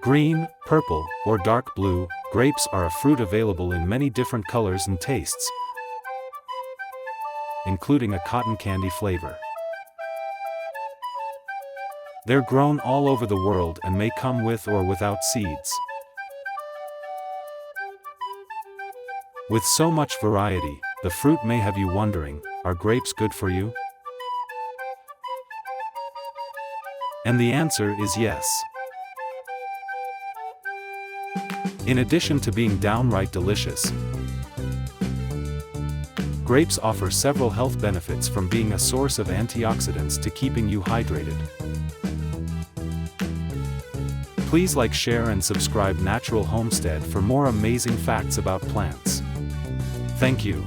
Green, purple, or dark blue, grapes are a fruit available in many different colors and tastes, including a cotton candy flavor. They're grown all over the world and may come with or without seeds. With so much variety, the fruit may have you wondering, are grapes good for you? And the answer is yes. In addition to being downright delicious, grapes offer several health benefits, from being a source of antioxidants to keeping you hydrated. Please like, share and subscribe Natural Homestead for more amazing facts about plants. Thank you.